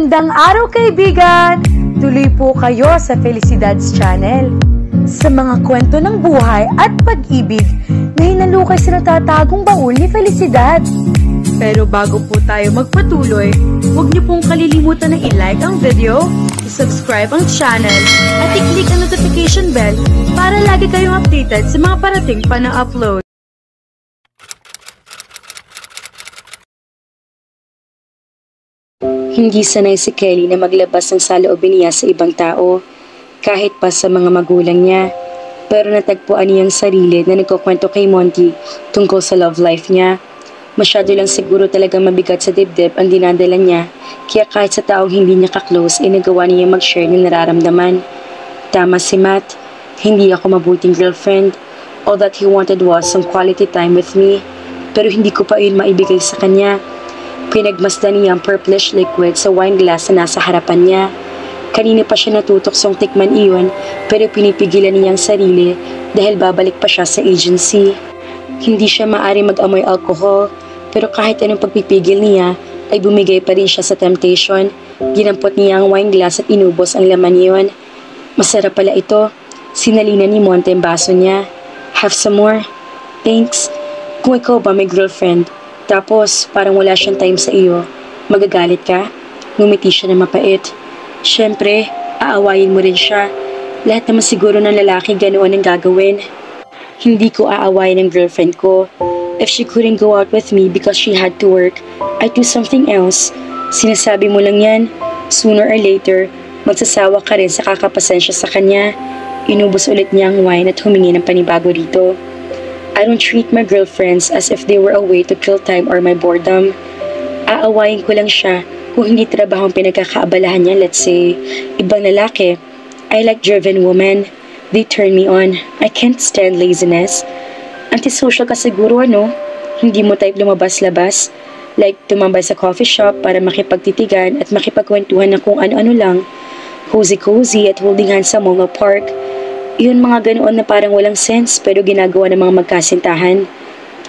Magandang araw kaibigan! Tuloy po kayo sa Felicidad's Channel. Sa mga kwento ng buhay at pag-ibig na hinalukay sa natatagong baul ni Felicidad. Pero bago po tayo magpatuloy, huwag niyo pong kalilimutan na i-like ang video, i-subscribe ang channel, at i-click ang notification bell para lagi kayong updated sa mga parating pa na upload. Hindi sanay si Kelly na maglabas ng saloobin niya sa ibang tao, kahit pa sa mga magulang niya. Pero natagpuan niya ang sarili na nagkukwento kay Monty tungkol sa love life niya. Masyado lang siguro talagang mabigat sa dibdib ang dinadala niya, kaya kahit sa taong hindi niya ka-close ay nagawa niya mag-share ng nararamdaman. Tama si Matt, hindi ako mabuting girlfriend. All that he wanted was some quality time with me, pero hindi ko pa yun maibigay sa kanya. Pinagmasdan niya ang purplish liquid sa wine glass na nasa harapan niya. Kanina pa siya natutuksong tikman iyon, pero pinipigilan niya ang sarili dahil babalik pa siya sa agency. Hindi siya maaari mag-amoy alcohol, pero kahit anong pagpipigil niya, ay bumigay pa rin siya sa temptation. Ginampot niya ang wine glass at inubos ang laman niyon. Masarap pala ito. Sinalina ni Monte ang baso niya. Have some more? Thanks. Kung ikaw ba may girlfriend, tapos parang wala siyang time sa iyo, magagalit ka? Ngumiti siya na mapait. Siyempre, aawayin mo rin siya. Lahat naman siguro ng lalaki ganoon ang gagawin. Hindi ko aawayin ang girlfriend ko. If she couldn't go out with me because she had to work, I'd do something else. Sinasabi mo lang yan. Sooner or later, magsasawa ka rin sa kakapasensya sa kanya. Inubos ulit niya ang wine at humingi ng panibago dito. I don't treat my girlfriends as if they were a way to kill time or my boredom. Aawayin ko lang siya kung hindi trabaho ang pinagkakaabalahan niya, let's say, ibang lalaki. I like driven women. They turn me on. I can't stand laziness. Antisocial ka siguro, ano? Hindi mo type lumabas-labas. Like tumambay sa coffee shop para makipagtitigan at makipagkwentuhan ng kung ano-ano lang. Cozy-cozy at holding hands sa Molo Park. Yun mga ganoon na parang walang sense pero ginagawa ng mga magkasintahan.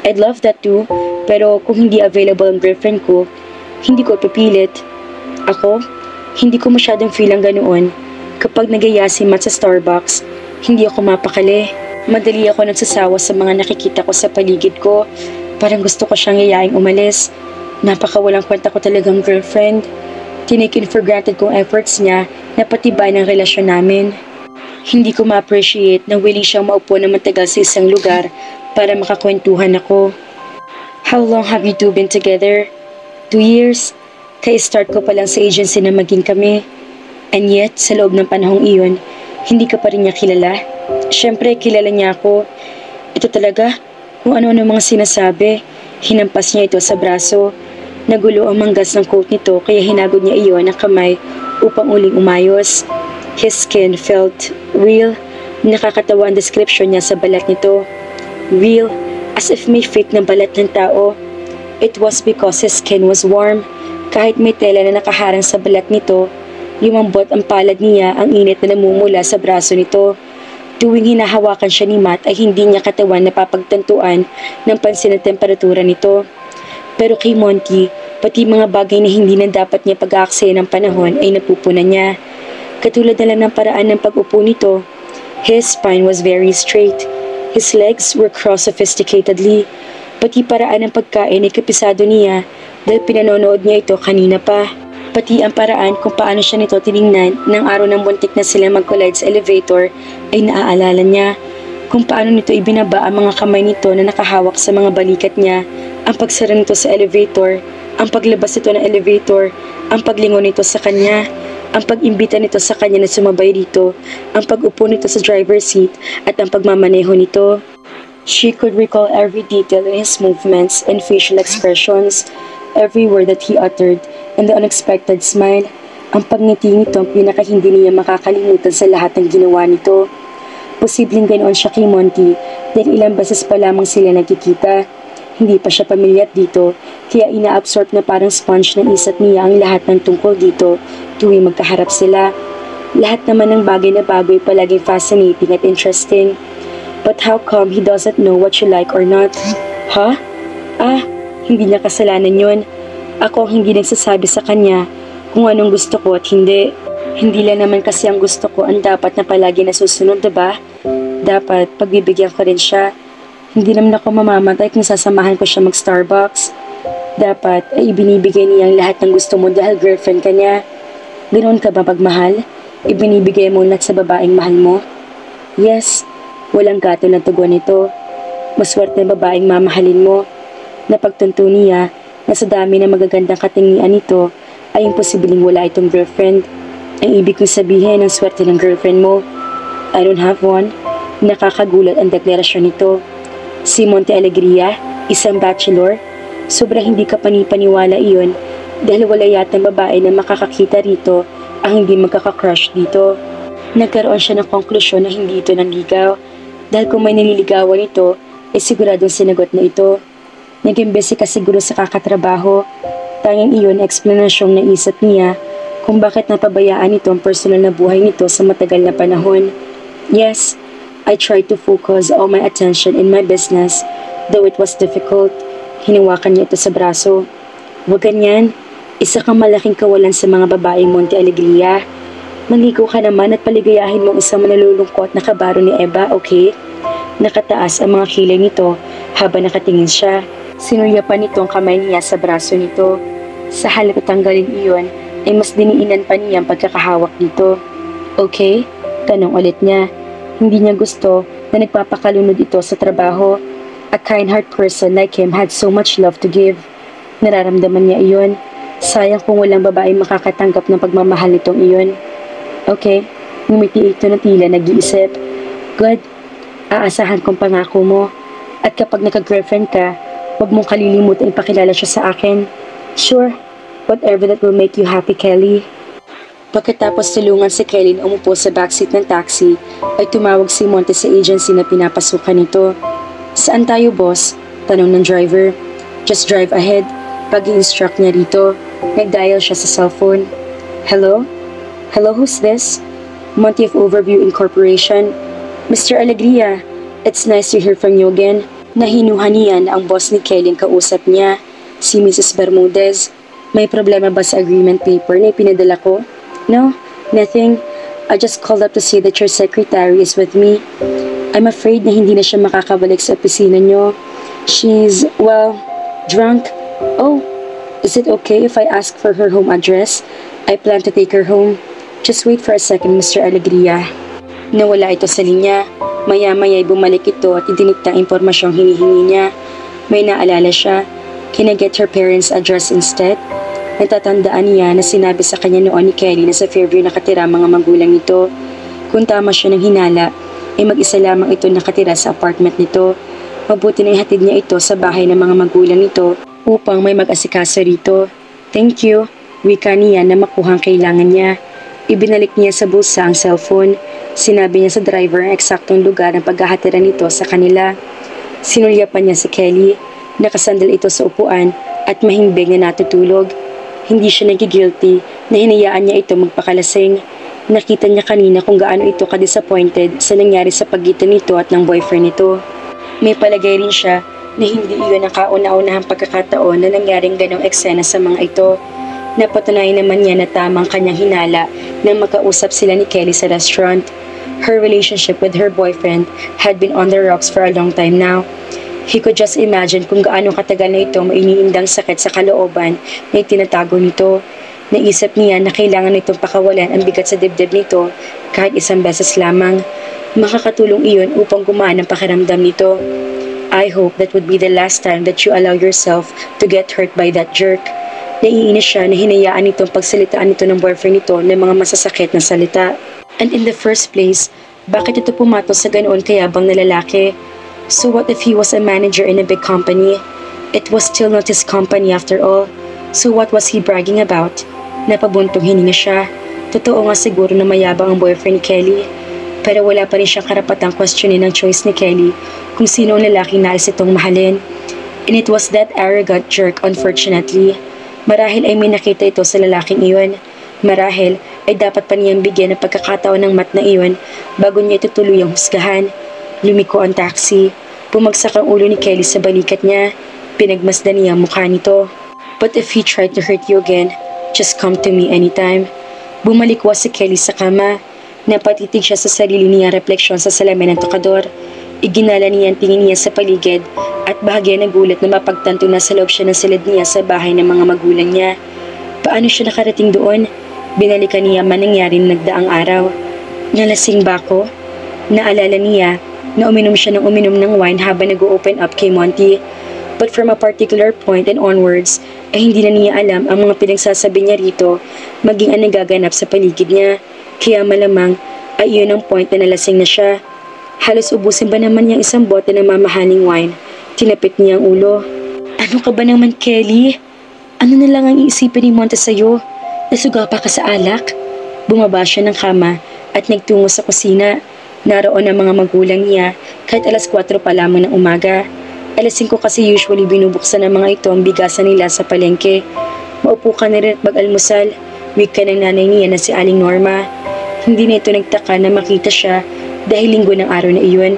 I'd love that too, pero kung hindi available ang girlfriend ko, hindi ko pipilit. Ako, hindi ko masyadong feel ang ganoon. Kapag nagaya si Matt sa Starbucks, hindi ako mapakali. Madali ako nagsasawa sa mga nakikita ko sa paligid ko. Parang gusto ko siyang yayaing umalis. Napakawalang kwenta ko talagang girlfriend. Tinikin for granted kong efforts niya na patibay ng relasyon namin. Hindi ko ma-appreciate na willing siyang maupo na matagal sa isang lugar para makakwentuhan ako. How long have you two been together? 2 years. Kaya start ko pa lang sa agency na maging kami. And yet, sa loob ng panahong iyon, hindi ka pa rin niya kilala. Siyempre, kilala niya ako. Ito talaga, kung ano-ano mga sinasabi. Hinampas niya ito sa braso. Nagulo ang manggas ng coat nito kaya hinagod niya iyon ng kamay upang uling umayos. His skin felt real. Nakakatawa ang description niya sa balat nito. Real, as if may fake na balat ng tao. It was because his skin was warm. Kahit may tela na nakaharang sa balat nito, lumambot ang palad niya ang init na namumula sa braso nito. Tuwing hinahawakan siya ni Matt ay hindi niya katawan napapagtantuan ng pansin ng temperatura nito. Pero kay Monty, pati mga bagay na hindi na dapat niya pag-aaksaya ng panahon ay napupunan niya. Katulad na lang ng paraan ng pag-upo nito. His spine was very straight. His legs were crossed sophisticatedly. Pati paraan ng pagkain ay kapisado niya dahil pinanonood niya ito kanina pa. Pati ang paraan kung paano siya nito tiningnan ng araw ng buntik na sila mag-collide sa elevator ay naaalala niya. Kung paano nito ibinaba ang mga kamay nito na nakahawak sa mga balikat niya, ang pagsara nito sa elevator, ang paglabas nito ng elevator, ang paglingon nito sa kanya, ang pag-imbita nito sa kanya na sumabay dito, ang pag-upo nito sa driver's seat, at ang pagmamaneho nito. She could recall every detail in his movements and facial expressions, every word that he uttered, and the unexpected smile. Ang pagngiti nito ang pinaka-hindi niya makakalimutan sa lahat ng ginawa nito. Posibleng ganoon siya kay Monty dahil ilang beses pa lamang sila nagkikita. Hindi pa siya pamilyar dito, kaya ina-absorb na parang sponge ng isat niya ang lahat ng tungkol dito tuwing magkaharap sila. Lahat naman ng bagay na bago ay palaging fascinating at interesting. But how come he doesn't know what you like or not? Huh? Hindi niya kasalanan yun. Ako ang hindi nagsasabi sa kanya kung anong gusto ko at hindi. Hindi lang naman kasi ang gusto ko ang dapat na palagi nasusunod, diba? Dapat pagbibigyan ko rin siya. Hindi naman ako mamamatay kung sasamahan ko siya mag-Starbucks. Dapat ay ibinibigay niya ang lahat ng gusto mo dahil girlfriend ka niya. Ganoon ka ba pagmahal? Ibinibigay mo lahat sa babaeng mahal mo? Yes, walang gato na tugon nito. Maswerte ang babaeng mamahalin mo. Napagtunto niya na sa dami ng magagandang katingian nito ay imposibleng wala itong girlfriend. Ang ibig kong sabihin ang swerte ng girlfriend mo. I don't have one. Nakakagulat ang deklarasyon nito. Si Monte Alegria, isang bachelor, sobrang hindi ka panipaniwala iyon dahil wala yatang babae na makakakita rito ang hindi magkakakrush dito. Nagkaroon siya ng konklusyon na hindi ito nanligaw dahil kung may nililigawan ito, ay siguradong sinagot na ito. Naging busy ka siguro sa kakatrabaho. Tanging iyon eksplanasyong naisip niya kung bakit napabayaan ito ang personal na buhay nito sa matagal na panahon. Yes, I tried to focus all my attention in my business, though it was difficult. Hinawakan niya ito sa braso. Huwag ganyan. Isa kang malaking kawalan sa mga babaeng Monte Alegria. Maligo ka naman at paligayahin mo ang isang manalulungkot na kabaro ni Eva, okay? Nakataas ang mga kilay nito habang nakatingin siya. Sinulyapan nito ang kamay niya sa braso nito. Sa halip at tanggalin iyon, ay mas diniinan pa niya ang pagkakahawak dito. Okay? Tanong ulit niya. Hindi niya gusto na nagpapakalunod ito sa trabaho. A kind-heart person like him had so much love to give. Nararamdaman niya iyon. Sayang kung walang babae makakatanggap ng pagmamahal nitong iyon. Okay, ngumiti ito na tila nag-iisip. Good. Aasahan kong pangako mo. At kapag naka-girlfriend ka, huwag mong kalilimutan ipakilala siya sa akin. Sure, whatever that will make you happy, Kelly. Pagkatapos tulungan si Kelly na umupo sa backseat ng taxi, ay tumawag si Monte sa agency na pinapasukan nito. Saan tayo, boss? Tanong ng driver. Just drive ahead. Pag-i-instruct niya rito, nag-dial siya sa cellphone. Hello? Hello, who's this? Monte of Overview Incorporation. Mr. Alegria, it's nice to hear from you again. Nahinuhan niya na ang boss ni Kelly ang kausap niya, si Mrs. Bermudez. May problema ba sa agreement paper na ipinadala ko? No, nothing. I just called up to say that your secretary is with me. I'm afraid na hindi na siya makakabalik sa opisina niyo. She's, well, drunk. Oh, is it okay if I ask for her home address? I plan to take her home. Just wait for a second, Mr. Alegria. Nawala ito sa linya. Maya-maya'y bumalik ito at idinikta ang impormasyong hinihingi niya. May naalala siya. Can I get her parents' address instead? Natatandaan niya na sinabi sa kanya noon ni Kelly na sa Fairview nakatira mga magulang nito. Kung tama siya ng hinala, ay mag-isa lamang ito nakatira sa apartment nito. Mabuti na ihatid niya ito sa bahay ng mga magulang nito upang may mag-asikaso rito. Thank you, wika niya na makuhang kailangan niya. Ibinalik niya sa bulsa ang cellphone. Sinabi niya sa driver ang eksaktong lugar ng paghahatiran nito sa kanila. Sinulyapan niya si Kelly. Nakasandal ito sa upuan at mahimbing na natutulog. Hindi siya nagigilty na hinayaan niya ito magpakalasing. Nakita niya kanina kung gaano ito ka-disappointed sa nangyari sa pagitan nito at ng boyfriend nito. May palagay rin siya na hindi iyon ang kauna-unahang pagkakataon na nangyaring ganong eksena sa mga ito. Napatunayan naman niya na tamang kanyang hinala nang makausap sila ni Kelly sa restaurant. Her relationship with her boyfriend had been on the rocks for a long time now. He could just imagine kung gaano katagal na ito mainiindang sakit sa kalooban na itinatago nito. Naisip niya na kailangan nitong pakawalan ang bigat sa dibdib nito kahit isang beses lamang. Makakatulong iyon upang gumaan ang pakiramdam nito. I hope that would be the last time that you allow yourself to get hurt by that jerk. Naiinis siya na hinayaan nitong pagsalitaan nito ng boyfriend nito ng mga masasakit na salita. And in the first place, bakit ito pumatos sa ganoon kayabang na lalaki? So what if he was a manager in a big company? It was still not his company after all. So what was he bragging about? Napabuntong hininga siya. Totoo nga siguro na mayabang ang boyfriend ni Kelly. Pero wala pa rin siyang karapatang questionin ang choice ni Kelly kung sino ang lalaki nais itong mahalin. And it was that arrogant jerk, unfortunately. Marahil ay may nakita ito sa lalaking iyon. Marahil ay dapat pa niyang bigyan ng pagkakataon ng mat na iyon bago niya ito tuluyang husgahan. Lumiko ang taxi. Bumagsak ang ulo ni Kelly sa balikat niya. Pinagmasdan niya ang mukha nito. But if he tried to hurt you again, Just come to me anytime. Bumalikwas si Kelly sa kama. Napatitig siya sa sarili niya refleksyon sa salamin ng tokador. Iginala niya ang tingin niya sa paligid at bahagya nagulat na mapagtanto na sa loob siya ng silid niya sa bahay ng mga magulang niya. Paano siya nakarating doon? Binalikan niya man nangyari na nagdaang araw. Nalasing ba ako? Naalala niya na uminom siya ng uminom ng wine habang nag-open up kay Monty. But from a particular point and onwards, ay hindi na niya alam ang mga pinagsasabi niya rito maging ang nagaganap sa paligid niya. Kaya malamang ay iyon ang point na nalasing na siya. Halos ubusin ba naman niyang isang bote ng mamahaling wine? Tinapit niya ang ulo. Ano ka ba naman, Kelly? Ano na lang ang iisipin ni Monty sa'yo? Nasuga pa ka sa alak? Bumaba siya ng kama at nagtungo sa kusina. Naroon ang mga magulang niya kahit alas 4 pa lamang ng umaga. Alas 5 kasi usually binubuksan ng mga ito ang bigasan nila sa palengke. Maupo ka na rin at mag-almusal. Wika ng nanay niya na si Aling Norma. Hindi na ito nagtaka na makita siya dahil linggo ng araw na iyon.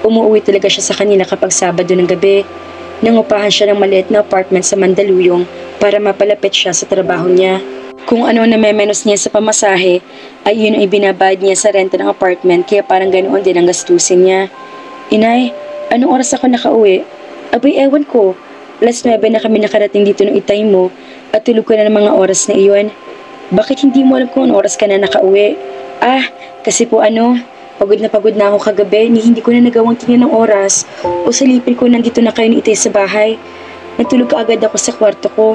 Umuwi talaga siya sa kanila kapag Sabado ng gabi. Nangupahan siya ng maliit na apartment sa Mandaluyong para mapalapit siya sa trabaho niya. Kung ano na memenos niya sa pamasahe, ay yun ang ibinabayad niya sa renta ng apartment kaya parang ganoon din ang gastusin niya. Inay, anong oras ako nakauwi? Abay, ewan ko. Alas 9 na kami nakarating dito ng itay mo at tulog ko na ng mga oras na iyon. Bakit hindi mo alam kung anong oras ka na nakauwi? Kasi po pagod na ako kagabi ni hindi ko na nagawang tingnan ng oras o salipin ko nandito na kayo ni itay sa bahay. Natulog agad ako sa kwarto ko.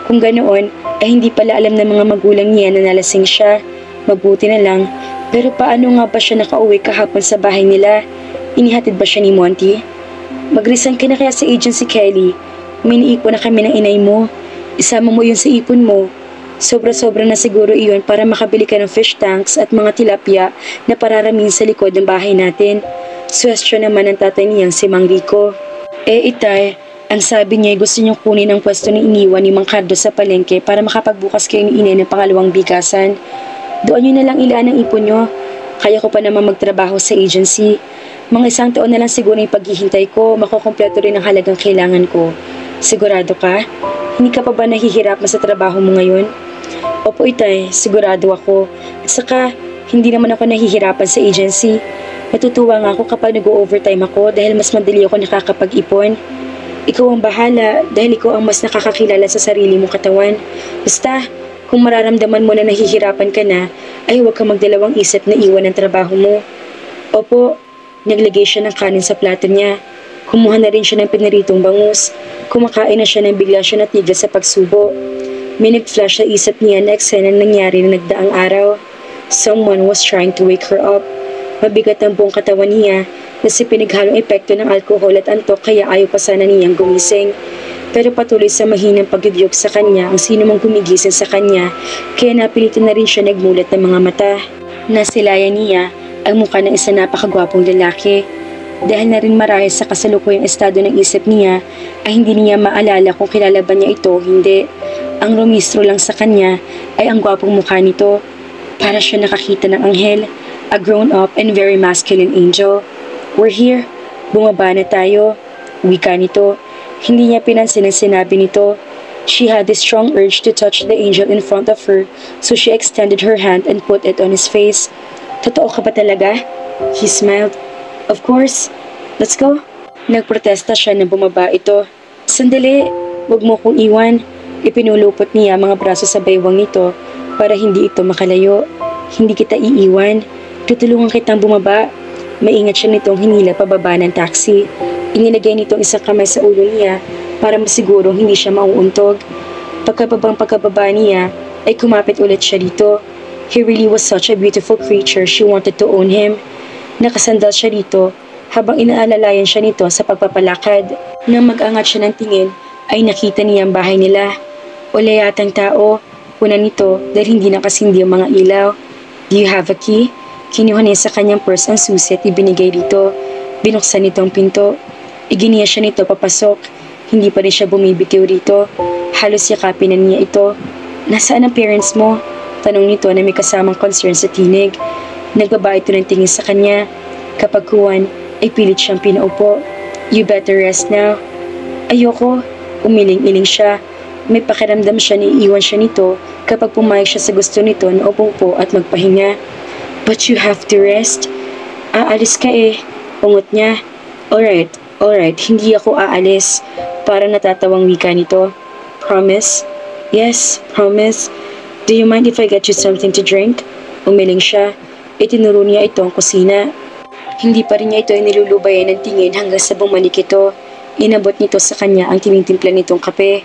Kung ganoon, ay hindi pala alam ng mga magulang niya na nalasing siya. Mabuti na lang. Pero paano nga ba siya nakauwi kahapon sa bahay nila? Inihatid ba siya ni Monty? Mag-resign ka na kaya sa agency, Kelly. May niipon na kami ng inay mo. Isama mo yun sa ipon mo. Sobra-sobra na siguro iyon para makabili ka ng fish tanks at mga tilapia na pararamin sa likod ng bahay natin. Swestyo naman ang tatay niyang si Mang Rico. Itay, ang sabi niya gusto niyong kunin ang pwesto ni iniwan ni Mang Cardo sa palengke para makapagbukas kayo ni inay ng pangalawang bigasan. Doon niyo na lang ilaan ang ipon niyo. Kaya ko pa naman magtrabaho sa agency. Mga 1 taon na lang siguro yung paghihintay ko, makukompleto rin ang halagang kailangan ko. Sigurado ka? Hindi ka pa ba nahihirapan sa trabaho mo ngayon? Opo, itay, sigurado ako. At saka, hindi naman ako nahihirapan sa agency. Natutuwa nga ako kapag nag-overtime ako dahil mas madali ako nakakapag-ipon. Ikaw ang bahala dahil ikaw ang mas nakakakilala sa sarili mong katawan. Basta, kung mararamdaman mo na nahihirapan ka na, ay huwag kang magdalawang isip na iwan ang trabaho mo. Opo, naglagay siya ng kanin sa plato niya. Kumuha na rin siya ng pinaritong bangus. Kumakain na siya nang bigla siya natigil sa pagsubo. May nag-flash sa isip niya na eksena nangyari na nagdaang araw. Someone was trying to wake her up. Mabigat ang buong katawan niya na si pinaghalong epekto ng alkohol at antok kaya ayaw pa sana niyang gumising. Pero patuloy sa mahinang pagbibiyog sa kanya ang sino mang gumigising sa kanya kaya napilitan na rin siya nagmulat ng mga mata. Nasilayan niya ang mukha ng isang napakagwapong lalaki. Dahil na rin marahil sa kasalukuyang estado ng isip niya ay hindi niya maalala kung kilala ba niya ito o hindi. Ang rumistro lang sa kanya ay ang gwapong mukha nito. Para siya nakakita ng anghel, a grown-up and very masculine angel. We're here. Bumaba na tayo. Wika nito. Hindi niya pinansin ang sinabi nito. She had this strong urge to touch the angel in front of her, so she extended her hand and put it on his face. Totoo ka ba talaga? He smiled. Of course. Let's go. Nagprotesta siya na bumaba ito. Sandali. Huwag mo kong iwan. Ipinulupot niya mga braso sa baywang nito para hindi ito makalayo. Hindi kita iiwan. Tutulungan kitang bumaba. Maingat siya nitong hinila pababa ng taxi. Inilagay nitong isang kamay sa ulo niya para masigurong hindi siya mauuntog. Pagkababa niya ay kumapit ulit siya dito. He really was such a beautiful creature. She wanted to own him. Nakasandal siya dito habang inaalalayan siya nito sa pagpapalakad. Nang mag-angat siya ng tingin ay nakita niya ang bahay nila. Wala yatang tao. Una nito dahil hindi nakasindi ang mga ilaw. Do you have a key? Kinuha niya sa kanyang purse ang susi at ibinigay dito. Binuksan nito ang pinto. Iginiya siya nito papasok. Hindi pa rin siya bumibitiw rito. Halos yakapin na niya ito. Nasaan ang parents mo? Tanong nito na may kasamang concern sa tinig. Nagbaba ito ng tingin sa kanya. Kapag kuwan, ay pilit siyang pinaupo. You better rest now. Ayoko. Umiling-iling siya. May pakiramdam siya na iiwan siya nito kapag pumayag siya sa gusto nito na upo at magpahinga. But you have to rest. Aalis ka eh. Ungot niya. Alright, hindi ako aalis. Para natatawang wika nito. Promise? Yes, promise. Do you mind if I get you something to drink? Umiling siya. Itinuro niya ito ang kusina. Hindi pa rin niya ito nilulubayan ng tingin hanggang sa bumalik ito. Inabot nito sa kanya ang tinitimpla nitong kape.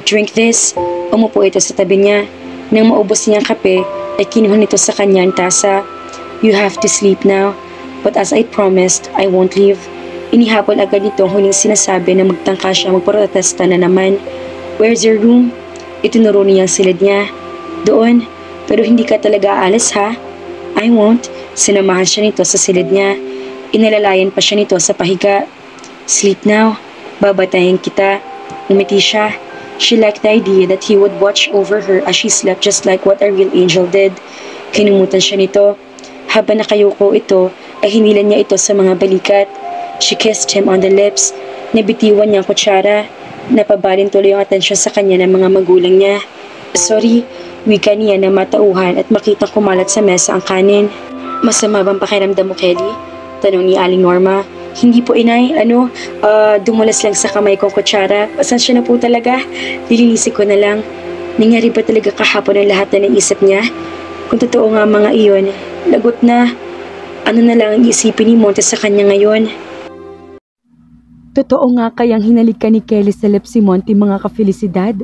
Drink this. Umupo ito sa tabi niya. Nang maubos niya ang kape, ay kinuha nito sa kanya ang tasa. You have to sleep now. But as I promised, I won't leave. Inihapon agad nito ang huling sinasabi na magtangka siya magprotesta na naman. Where's your room? Itinuro niya ang silid niya. Doon. Pero hindi ka talaga aalis ha? I won't. Sinamahan siya nito sa silid niya. Inalalayan pa siya nito sa pahiga. Sleep now. Babatayin kita. Umiti siya. She liked the idea that he would watch over her as she slept just like what a real angel did. Kinumutan siya nito. Habang nakayuko ito, ay hinilan niya ito sa mga balikat. She kissed him on the lips. Nabitiwan niya ang kutsara. Napabalin tuloy ang atensyon sa kanya ng mga magulang niya. Sorry, wika niya na matauhan at makitang kumalat sa mesa ang kanin. Masama bang pakiramdam mo, Kelly? Tanong ni Aling Norma. Hindi po, inay. Dumulas lang sa kamay kong kutsara. Pasensya na po talaga. Nilinisik ko na lang. Nangyari ba talaga kahapon ang lahat na naisip niya? Kung totoo nga mga iyon, lagot na. Ano na lang ang isipin ni Monte sa kanya ngayon? Totoo nga kayang hinalikan ni Kelly sa lips si Monty, mga ka-Felicidad.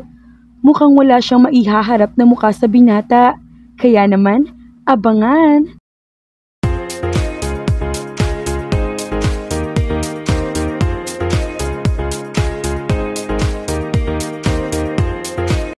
Mukhang wala siyang maihaharap na mukha sa binata. Kaya naman, abangan!